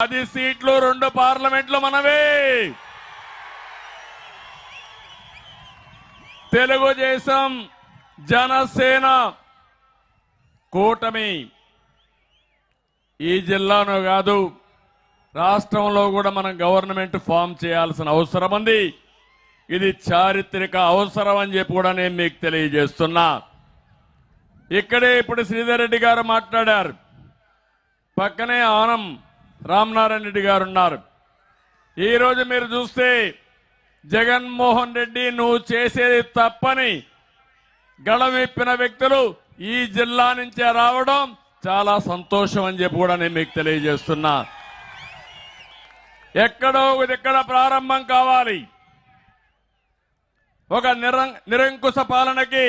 10 సీట్లు 2 పార్లమెంట్లు మనవే. తెలుగుదేశం జనసేన కూటమి ఈ జిల్లాలో కాదు రాష్ట్రంలో కూడా మనం గవర్నమెంట్ ఫామ్ చేయాల్సిన అవసరం ఉంది. ఇది చారిత్రక అవసరం అని చెప్పి కూడా నేను మీకు తెలియజేస్తున్నా. ఇక్కడే ఇప్పుడు శ్రీధర్ రెడ్డి గారు మాట్లాడారు, పక్కనే ఆనం రామనారాయణ రెడ్డి గారు ఉన్నారు. ఈరోజు మీరు చూస్తే జగన్మోహన్ రెడ్డి నువ్వు చేసేది తప్పని గళవిప్పిన వ్యక్తులు ఈ జిల్లా నుంచే రావడం చాలా సంతోషం అని చెప్పి కూడా నేను మీకు తెలియజేస్తున్నా. ఎక్కడో ఇక్కడ ప్రారంభం కావాలి. ఒక నిరంకుశ పాలనకి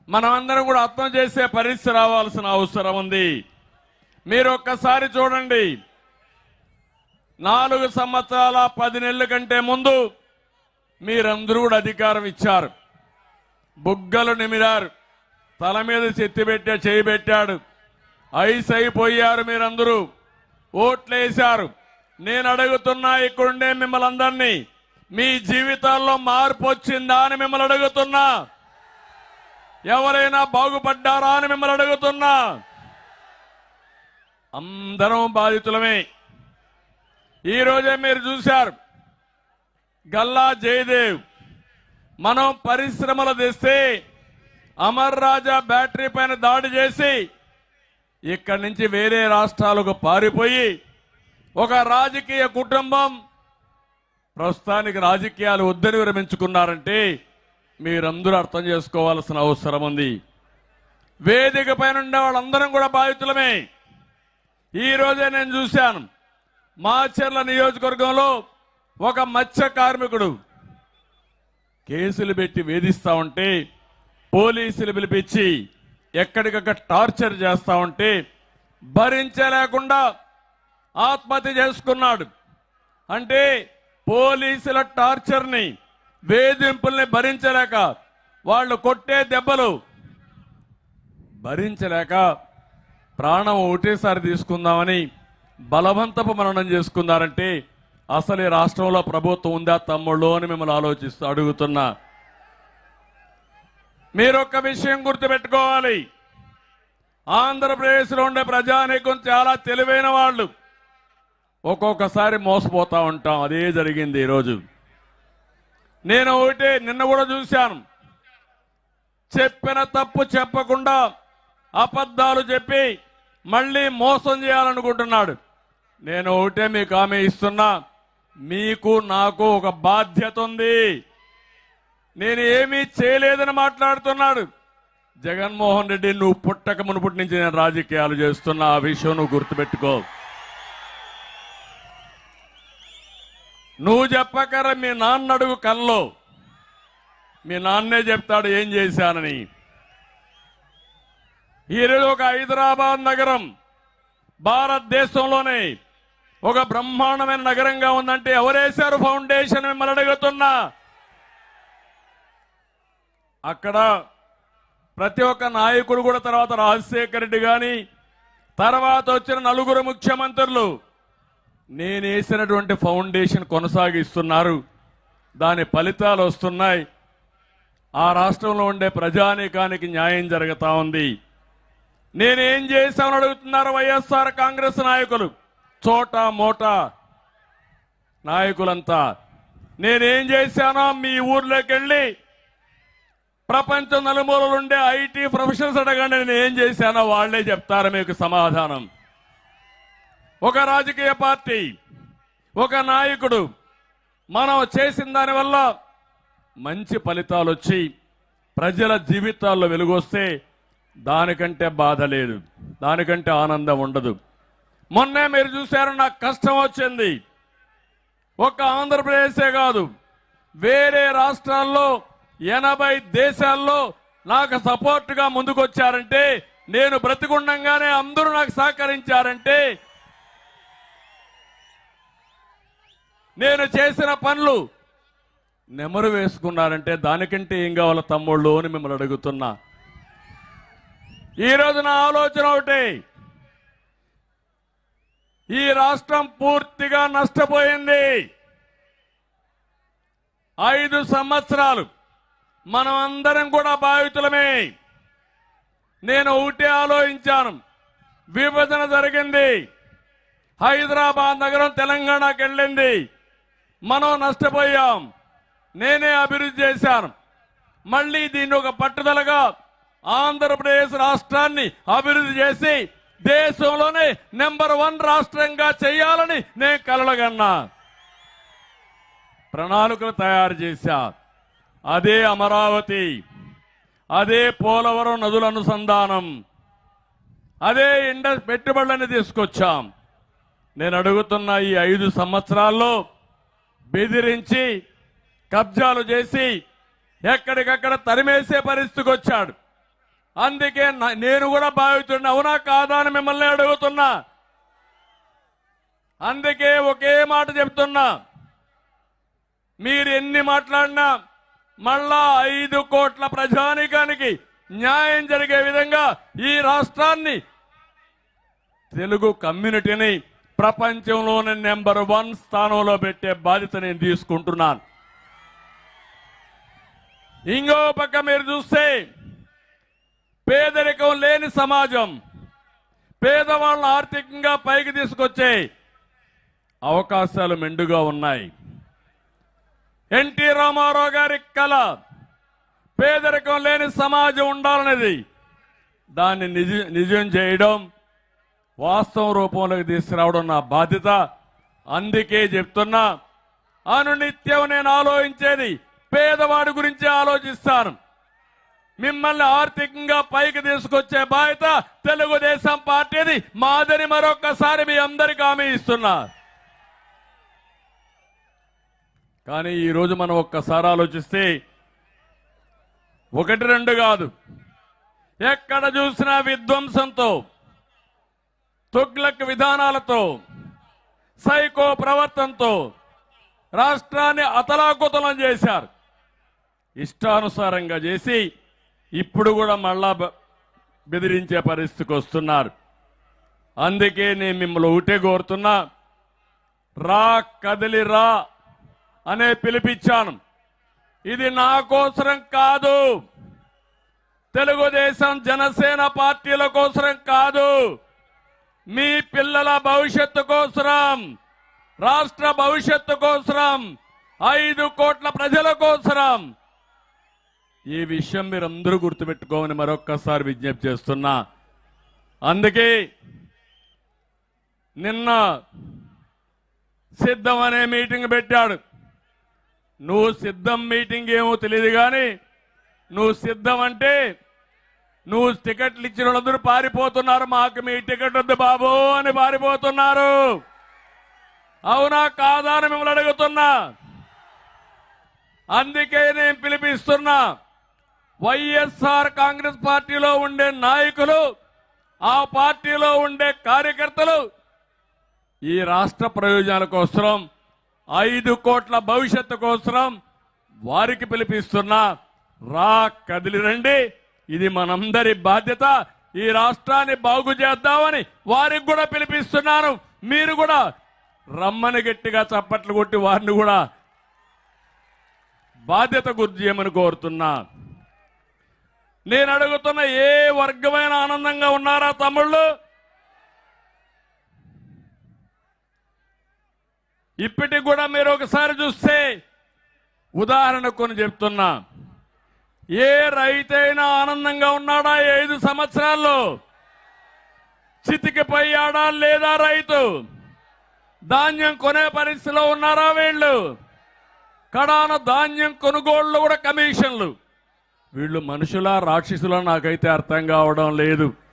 మనమందరం కూడా అర్థం చేసే పరిస్థితి రావాల్సిన అవసరం ఉంది. మీరు ఒక్కసారి చూడండి, 4 సంవత్సరాల 10 నెలల కంటే ముందు మీరందరూ కూడా అధికారం ఇచ్చారు. బుగ్గలు నిమిరారు, తల మీద చేయి పెట్టాడు, ఐస్ అయిపోయారు. మీరందరూ ఓట్లేశారు. నేను అడుగుతున్నా, ఇక్కడుండే మిమ్మల్ని అందరినీ, మీ జీవితాల్లో మార్పు వచ్చిందా అని మిమ్మల్ని అడుగుతున్నా. ఎవరైనా బాగుపడ్డారా అని మిమ్మల్ని అడుగుతున్నా. అందరం బాధితులమే. ఈ రోజే మీరు చూశారు, గల్లా జయదేవ్ మనం పరిశ్రమలు తెస్తే అమర్ రాజా బ్యాటరీ పైన దాడి చేసి ఇక్కడి నుంచి వేరే రాష్ట్రాలకు పారిపోయి ఒక రాజకీయ కుటుంబం ప్రస్తుతానికి రాజకీయాలు వద్దని విరమించుకున్నారంటే మీరందరూ అర్థం చేసుకోవాల్సిన అవసరం ఉంది. వేదిక పైన ఉండే వాళ్ళందరం కూడా బాధితులమే. ఈ రోజే నేను చూశాను, మాచర్ల నియోజకవర్గంలో ఒక మత్స్య కార్మికుడు కేసులు పెట్టి వేధిస్తా ఉంటే పోలీసులు పిలిపించి ఎక్కడికక్కడ టార్చర్ చేస్తా ఉంటే భరించలేకుండా ఆత్మహత్య చేసుకున్నాడు. అంటే పోలీసుల టార్చర్ని, వేధింపుల్ని భరించలేక, వాళ్ళు కొట్టే దెబ్బలు భరించలేక ప్రాణం ఒకటేసారి తీసుకుందామని బలవంతపు మరణం చేసుకున్నారంటే అసలు ఈ రాష్ట్రంలో ప్రభుత్వం ఉందా తమ్ముళ్ళు అని మిమ్మల్ని అడుగుతున్నా. మీరొక్క విషయం గుర్తుపెట్టుకోవాలి, ఆంధ్రప్రదేశ్లో ఉండే ప్రజానీకం చాలా తెలివైన వాళ్ళు. ఒక్కొక్కసారి మోసపోతా ఉంటాం. అదే జరిగింది ఈరోజు. నేను ఒకటే నిన్న కూడా చూశాను, చెప్పిన తప్పు చెప్పకుండా అబద్ధాలు చెప్పి మళ్ళీ మోసం చేయాలనుకుంటున్నాడు. నేను ఒకటే మీకు హామీ ఇస్తున్నా, మీకు నాకు ఒక బాధ్యత ఉంది. నేను ఏమీ చేయలేదని మాట్లాడుతున్నాడు జగన్మోహన్ రెడ్డి. నువ్వు పుట్టక మునుపటి నుంచి నేను రాజకీయాలు చేస్తున్నా, ఆ విషయం నువ్వు గుర్తుపెట్టుకో. నువ్వు చెప్పకర మీ నాన్న అడుగు కల్లో, మీ నాన్నే చెప్తాడు ఏం చేశానని. ఈరోజు ఒక హైదరాబాద్ నగరం భారతదేశంలోనే ఒక బ్రహ్మాండమైన నగరంగా ఉందంటే ఎవరేశారు ఫౌండేషన్ మిమ్మల్ని అడుగుతున్నా. అక్కడ ప్రతి ఒక్క నాయకుడు కూడా, తర్వాత రాజశేఖర రెడ్డి గాని, తర్వాత వచ్చిన 4 ముఖ్యమంత్రులు నేను వేసినటువంటి ఫౌండేషన్ కొనసాగిస్తున్నారు. దాని ఫలితాలు వస్తున్నాయి. ఆ రాష్ట్రంలో ఉండే ప్రజానీకానికి న్యాయం జరుగుతా ఉంది. నేనేం చేశామని అడుగుతున్నారు వైఎస్ఆర్ కాంగ్రెస్ నాయకులు, చోటా మోటా నాయకులంతా. నేనేం చేశానో మీ ఊర్లోకి వెళ్ళి ప్రపంచం నలుమూలలు ఉండే ఐటీ ప్రొఫెషనల్స్ అడగండి, నేను ఏం చేశానో వాళ్లే చెప్తారు మీకు సమాధానం. ఒక రాజకీయ పార్టీ, ఒక నాయకుడు మనం చేసిన దానివల్ల మంచి ఫలితాలు వచ్చి ప్రజల జీవితాల్లో వెలుగొస్తే దానికంటే బాధ లేదు, దానికంటే ఆనందం ఉండదు. మొన్నే మీరు చూశారు, నాకు కష్టం వచ్చింది. ఒక ఆంధ్రప్రదేశే కాదు, వేరే రాష్ట్రాల్లో 80 దేశాల్లో నాకు సపోర్టుగా ముందుకొచ్చారంటే, నేను బ్రతికుండంగానే అందరూ నాకు సహకరించారంటే, నేను చేసిన పనులు నెమరు వేసుకున్నారంటే దానికంటే ఏం కావాలో తమ్ముళ్ళు అని మిమ్మల్ని అడుగుతున్నా. ఈరోజు నా ఆలోచన ఒకటి, ఈ రాష్ట్రం పూర్తిగా నష్టపోయింది. 5 సంవత్సరాలు మనం అందరం కూడా బాధితులమే. నేను ఒకటే ఆలోచించాను, విభజన జరిగింది, హైదరాబాద్ నగరం తెలంగాణకు వెళ్ళింది, మనం నష్టపోయాం. నేనే అభివృద్ధి చేశాను. మళ్ళీ దీన్ని ఒక పట్టుదలగా ఆంధ్రప్రదేశ్ రాష్ట్రాన్ని అభివృద్ధి చేసి దేశంలోనే నెంబర్ 1 రాష్ట్రంగా చేయాలని నేను కలలుగన్నా. ప్రణాళికలు తయారు చేశా. అదే అమరావతి, అదే పోలవరం నదుల అనుసంధానం, అదే పెట్టుబడులని తీసుకొచ్చాం. నేను అడుగుతున్న ఈ 5 సంవత్సరాల్లో బెదిరించి కబ్జాలు చేసి ఎక్కడికక్కడ తరిమేసే పరిస్థితికి వచ్చాడు. అందుకే నేను కూడా బాధితుడిని, అవునా కాదా అని మిమ్మల్ని అడుగుతున్నా. అందుకే ఒకే మాట చెప్తున్నా, మీరు ఎన్ని మాట్లాడినా మళ్ళా 5 కోట్ల ప్రజానీకానికి న్యాయం జరిగే విధంగా ఈ రాష్ట్రాన్ని, తెలుగు కమ్యూనిటీని ప్రపంచంలోని నెంబర్ 1 స్థానంలో పెట్టే బాధ్యత నేను తీసుకుంటున్నాను. ఇంకో పక్క మీరు చూస్తే పేదరికం లేని సమాజం, పేదవాళ్ళను ఆర్థికంగా పైకి తీసుకొచ్చే అవకాశాలు మెండుగా ఉన్నాయి. ఎన్టీ రామారావు గారి కళ పేదరికం లేని సమాజం ఉండాలనేది. దాన్ని నిజం చేయడం, వాస్తవ రూపంలోకి తీసుకురావడం నా బాధ్యత. అందుకే చెప్తున్నా, అనునిత్యం నేను ఆలోచించేది పేదవాడి గురించి ఆలోచిస్తాను. మిమ్మల్ని ఆర్థికంగా పైకి తీసుకొచ్చే బాధ్యత తెలుగుదేశం పార్టీది. మాదని మరొక్కసారి మీ అందరికీ హామీ ఇస్తున్నా. కానీ ఈరోజు మనం ఒక్కసారి ఆలోచిస్తే 1, 2 కాదు, ఎక్కడ చూసినా విధ్వంసంతో, తుగ్లక్ విధానాలతో, సైకో ప్రవర్తనతో రాష్ట్రాన్ని అతలాకుతలం చేశారు. ఇష్టానుసారంగా చేసి ఇప్పుడు కూడా మళ్ళా బెదిరించే పరిస్థితికి వస్తున్నారు. అందుకే నేను మిమ్మల్ని ఒకటే కోరుతున్నా, రా కదిలి రా అనే పిలిపించాను. ఇది నా కోసరం కాదు, తెలుగుదేశం జనసేన పార్టీల కోసరం కాదు, మీ పిల్లల భవిష్యత్తు కోసరం, రాష్ట్ర భవిష్యత్తు కోసరం, 5 కోట్ల ప్రజల కోసరం. ఈ విషయం మీరందరూ గుర్తుపెట్టుకోమని మరొక్కసారి విజ్ఞప్తి చేస్తున్నా. అందుకే నిన్న సిద్ధం అనే మీటింగ్ పెట్టాడు. నువ్వు సిద్ధం మీటింగ్ ఏమో తెలియదు కానీ, నువ్వు సిద్ధం అంటే నువ్వు టికెట్లు ఇచ్చిన వాళ్ళందరూ పారిపోతున్నారు. మాకు మీ టికెట్ వద్దు బాబు అని పారిపోతున్నారు. అవునా కాదా అని మిమ్మల్ని అడుగుతున్నా. అందుకే నేను పిలిపిస్తున్నా, వైఎస్ఆర్ కాంగ్రెస్ పార్టీలో ఉండే నాయకులు, ఆ పార్టీలో ఉండే కార్యకర్తలు ఈ రాష్ట్ర ప్రయోజనాల కోసం, 5 కోట్ల భవిష్యత్తు కోసం వారికి పిలిపిస్తున్నా. రా కదిలి రండి, ఇది మనందరి బాధ్యత. ఈ రాష్ట్రాన్ని బాగు చేద్దామని వారికి కూడా పిలిపిస్తున్నాను. మీరు కూడా రమ్మని గట్టిగా చప్పట్లు కొట్టి వారిని కూడా బాధ్యత గుర్తు చేయమని కోరుతున్నా. నేను అడుగుతున్న, ఏ వర్గమైన ఆనందంగా ఉన్నారా తమ్ముళ్ళు? ఇప్పటికి కూడా మీరు ఒకసారి చూస్తే, ఉదాహరణ కొన్ని చెప్తున్నా, ఏ రైతైనా ఆనందంగా ఉన్నాడా? 5 సంవత్సరాల్లో చితికిపోయాడా లేదా రైతు? ధాన్యం కొనే పరిస్థితిలో ఉన్నారా వీళ్ళు? కడాన ధాన్యం కొనుగోళ్లు కూడా కమిషన్లు. వీళ్ళు మనుషులా రాక్షసులా నాకైతే అర్థం కావడం లేదు.